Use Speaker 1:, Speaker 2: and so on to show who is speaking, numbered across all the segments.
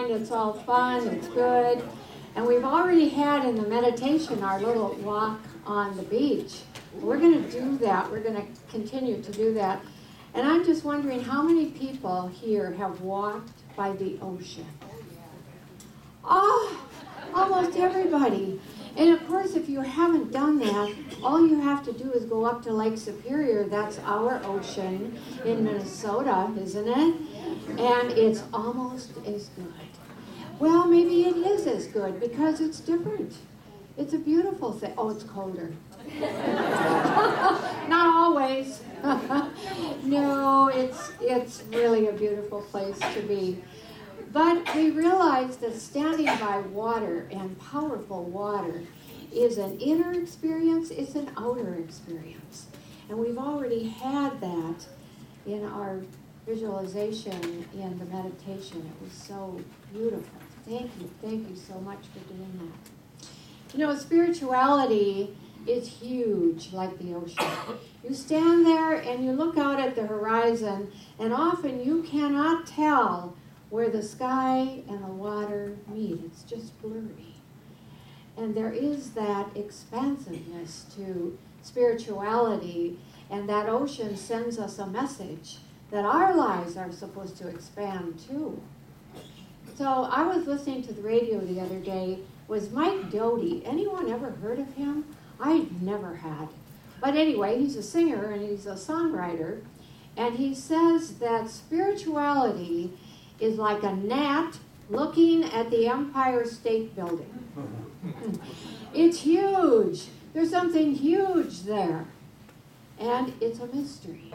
Speaker 1: fine, it's all fun, it's good. And we've already had in the meditation our little walk on the beach. We're going to do that. We're going to continue to do that. And I'm just wondering how many people here have walked by the ocean? Oh, almost everybody. And of course, if you haven't done that, all you have to do is go up to Lake Superior. That's our ocean in Minnesota, isn't it? And it's almost as good. Well, maybe it is as good because it's different. It's a beautiful thing. Oh, it's colder. Not always. No, it's really a beautiful place to be. But we realize that standing by water and powerful water is an inner experience, it's an outer experience. And we've already had that in our visualization in the meditation. It was so beautiful. Thank you so much for doing that. You know, spirituality is huge like the ocean. You stand there and you look out at the horizon, and often you cannot tell where the sky and the water meet. It's just blurry. And there is that expansiveness to spirituality, and that ocean sends us a message that our lives are supposed to expand too. So I was listening to the radio the other day. Was Mike Doty. Anyone ever heard of him? I never had. But anyway, he's a singer and he's a songwriter, and he says that spirituality is like a gnat looking at the Empire State Building. It's huge. There's something huge there. And it's a mystery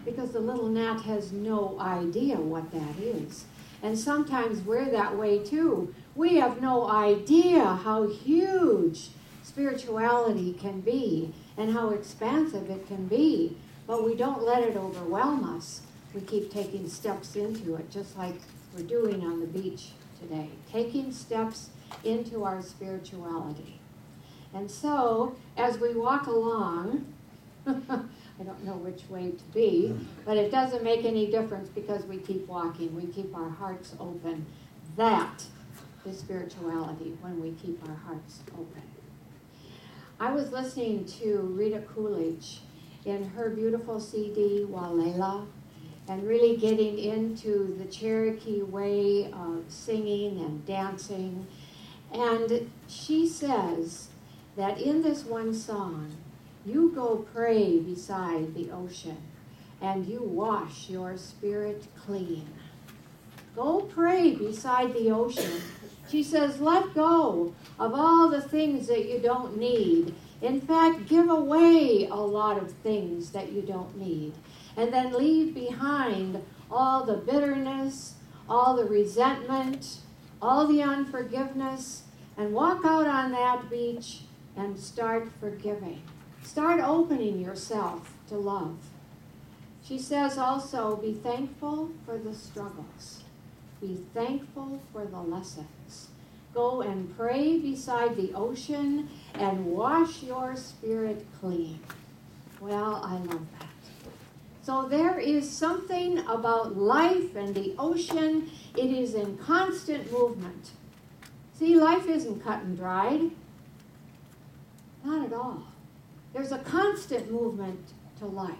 Speaker 1: because the little gnat has no idea what that is. And sometimes we're that way too. We have no idea how huge spirituality can be and how expansive it can be. But we don't let it overwhelm us. We keep taking steps into it, just like we're doing on the beach today. Taking steps into our spirituality. And so, as we walk along, I don't know which way to be, but it doesn't make any difference because we keep walking. We keep our hearts open. That is spirituality, when we keep our hearts open. I was listening to Rita Coolidge in her beautiful CD, Walela, and really getting into the Cherokee way of singing and dancing. And she says that in this one song, you go pray beside the ocean and you wash your spirit clean. Go pray beside the ocean. She says, let go of all the things that you don't need. In fact, give away a lot of things that you don't need. And then leave behind all the bitterness, all the resentment, all the unforgiveness, and walk out on that beach and start forgiving. Start opening yourself to love. She says also, be thankful for the struggles. Be thankful for the lessons. Go and pray beside the ocean and wash your spirit clean. Well, I love that. So there is something about life and the ocean. It is in constant movement. See, life isn't cut and dried. Not at all. There's a constant movement to life.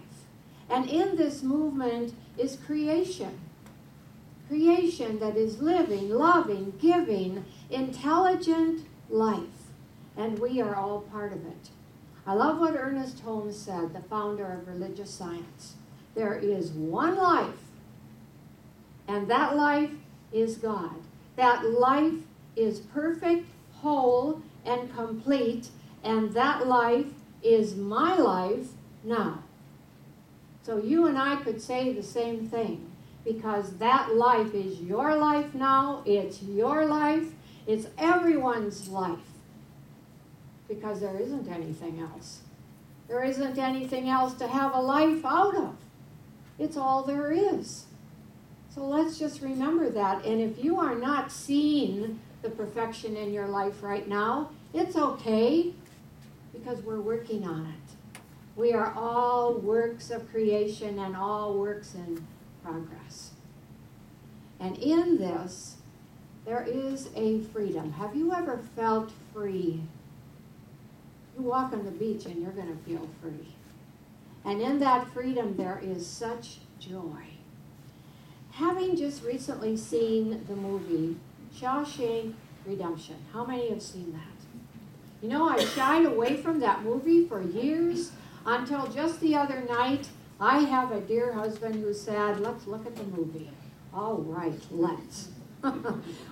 Speaker 1: And in this movement is creation. Creation that is living, loving, giving, intelligent life. And we are all part of it. I love what Ernest Holmes said, the founder of religious science. There is one life, and that life is God. That life is perfect, whole, and complete, and that life is my life now. So you and I could say the same thing, because that life is your life now, it's your life, it's everyone's life, because there isn't anything else. There isn't anything else to have a life out of. It's all there is. So let's just remember that. And if you are not seeing the perfection in your life right now, it's okay, because we're working on it. We are all works of creation and all works in progress. And in this, there is a freedom. Have you ever felt free? You walk on the beach and you're going to feel free. And in that freedom, there is such joy. Having just recently seen the movie Shawshank Redemption, how many have seen that? You know, I shied away from that movie for years until just the other night. I have a dear husband who said, let's look at the movie. All right, let's.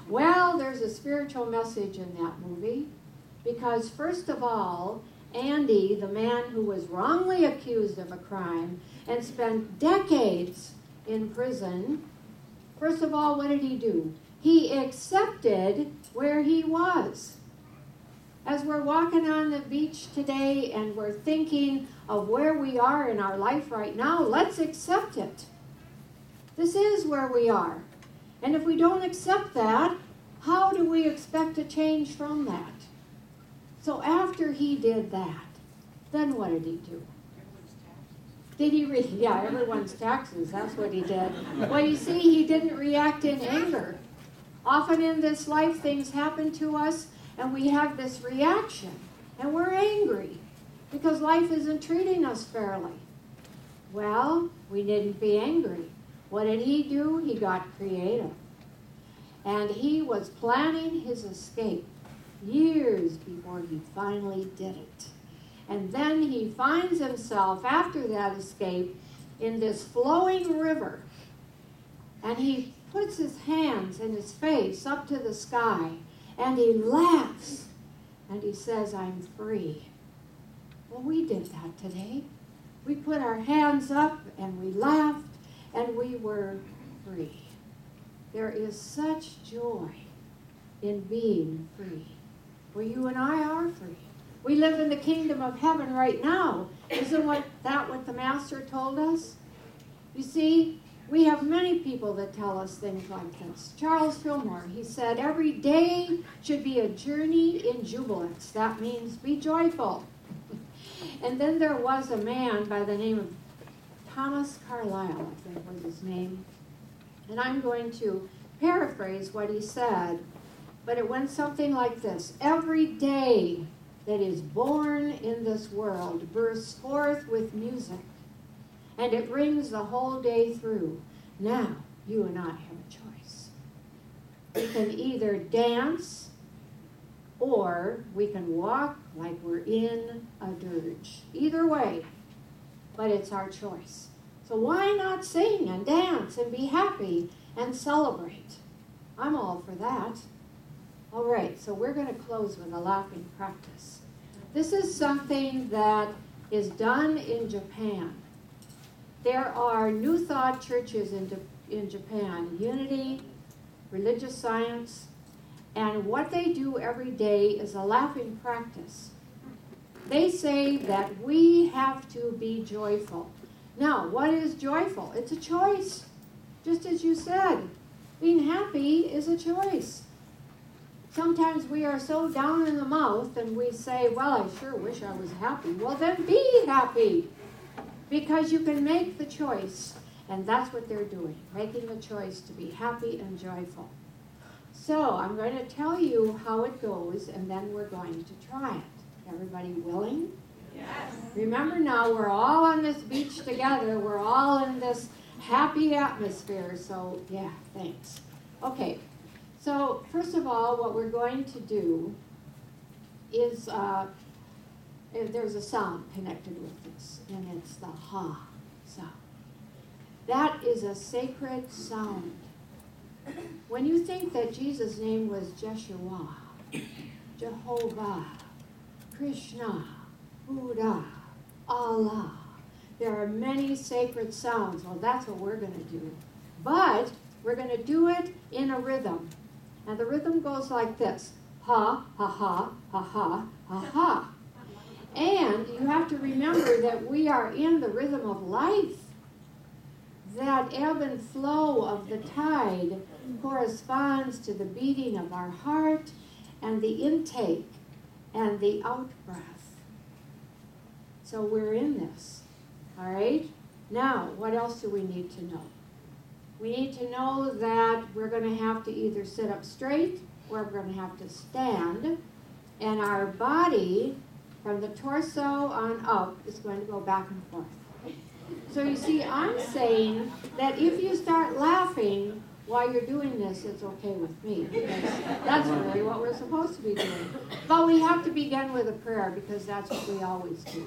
Speaker 1: Well, there's a spiritual message in that movie because, first of all, Andy, the man who was wrongly accused of a crime and spent decades in prison, first of all, what did he do? He accepted where he was. As we're walking on the beach today and we're thinking of where we are in our life right now, let's accept it. This is where we are. And if we don't accept that, how do we expect to change from that? So after he did that, then what did he do? Did he everyone's taxes, that's what he did. Well, you see, he didn't react in anger. Often in this life, things happen to us, and we have this reaction, and we're angry because life isn't treating us fairly. Well, we needn't be angry. What did he do? He got creative. And he was planning his escape years before he finally did it. And then he finds himself, after that escape, in this flowing river. And he puts his hands and his face up to the sky, and he laughs. And he says, I'm free. Well, we did that today. We put our hands up, and we laughed, and we were free. There is such joy in being free. Well, you and I are free. We live in the kingdom of heaven right now. Isn't that what the Master told us? You see, we have many people that tell us things like this. Charles Fillmore, he said, every day should be a journey in jubilance. That means be joyful. And then there was a man by the name of Thomas Carlyle, I think was his name. And I'm going to paraphrase what he said, but it went something like this. Every day that is born in this world bursts forth with music, and it rings the whole day through. Now, you and I have a choice. We can either dance, or we can walk like we're in a dirge. Either way, but it's our choice. So why not sing and dance and be happy and celebrate? I'm all for that. All right, so we're going to close with a laughing practice. This is something that is done in Japan. There are New Thought churches in Japan, Unity, Religious Science, and what they do every day is a laughing practice. They say that we have to be joyful. Now, what is joyful? It's a choice. Just as you said, being happy is a choice. Sometimes we are so down in the mouth and we say, well, I sure wish I was happy. Well, then be happy, because you can make the choice. And that's what they're doing, making the choice to be happy and joyful. So I'm going to tell you how it goes, and then we're going to try it. Everybody willing?
Speaker 2: Yes.
Speaker 1: Remember now, we're all on this beach together. We're all in this happy atmosphere. So, yeah, thanks. Okay, so first of all, what we're going to do is, there's a sound connected with this, and it's the ha sound. That is a sacred sound. When you think that Jesus' name was Jeshua, Jehovah, Krishna, Buddha, Allah, there are many sacred sounds. Well, that's what we're going to do. But we're going to do it in a rhythm. And the rhythm goes like this. Ha, ha, ha, ha, ha, ha, ha. And you have to remember that we are in the rhythm of life. That ebb and flow of the tide corresponds to the beating of our heart and the intake and the out-breath. So we're in this, all right? Now, what else do we need to know? We need to know that we're going to have to either sit up straight or we're going to have to stand. And our body, from the torso on up, is going to go back and forth. So you see, I'm saying that if you start laughing while you're doing this, it's okay with me. Because that's really what we're supposed to be doing. But we have to begin with a prayer because that's what we always do.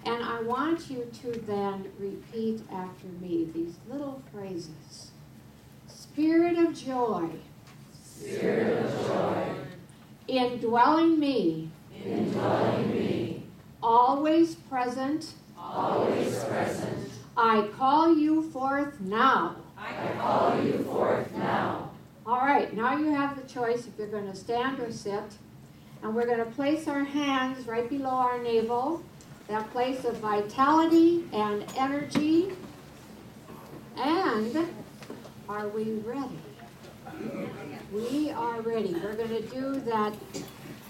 Speaker 1: And I want you to then repeat after me these little phrases. Spirit of joy.
Speaker 2: Spirit of joy.
Speaker 1: Indwelling me.
Speaker 2: Indwelling me.
Speaker 1: Always present.
Speaker 2: Always present.
Speaker 1: I call you forth now.
Speaker 2: I call you forth now.
Speaker 1: All right, now you have the choice if you're going to stand or sit. And we're going to place our hands right below our navel, that place of vitality and energy. And are we ready? We are ready. We're going to do that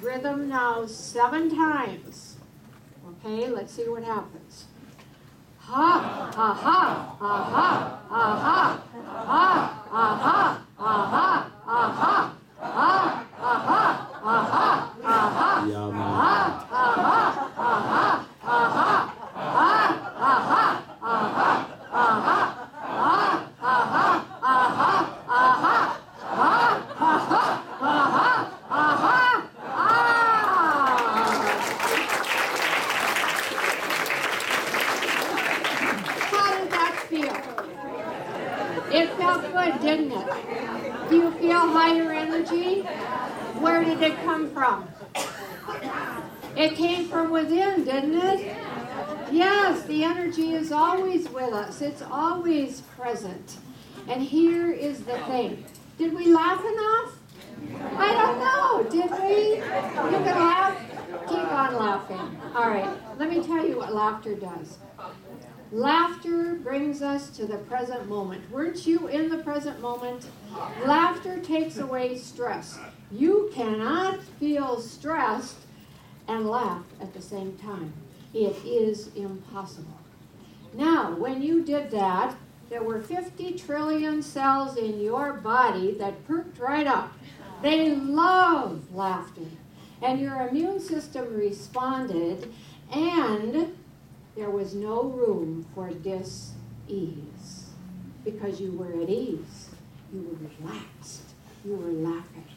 Speaker 1: rhythm now 7 times. Okay, let's see what happens. Ha, ha, ha, ha, ha, ha, ha, ha, ha, ha, ha, ha, ha, ha, ha, ha, ha,
Speaker 3: Yeah, man.
Speaker 1: How did that feel? It felt good, didn't it? Do you feel higher energy? Where did it come from? It came from within, didn't it? Yes, the energy is always with us. It's always present. And here is the thing. Did we laugh enough? I don't know. Did we? You can laugh. Keep on laughing. All right. Let me tell you what laughter does. Laughter brings us to the present moment. Weren't you in the present moment? Laughter takes away stress. You cannot feel stressed and laugh at the same time. It is impossible. Now, when you did that, there were 50 trillion cells in your body that perked right up. They love laughter. And your immune system responded, and there was no room for dis-ease because you were at ease. You were relaxed. You were laughing.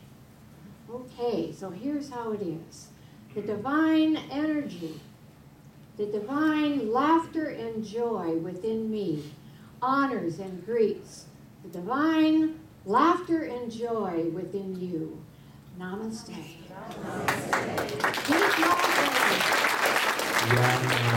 Speaker 1: Okay, so here's how it is. The divine energy, the divine laughter and joy within me honors and greets the divine laughter and joy within you. Namaste. Namaste.
Speaker 3: Yeah, man.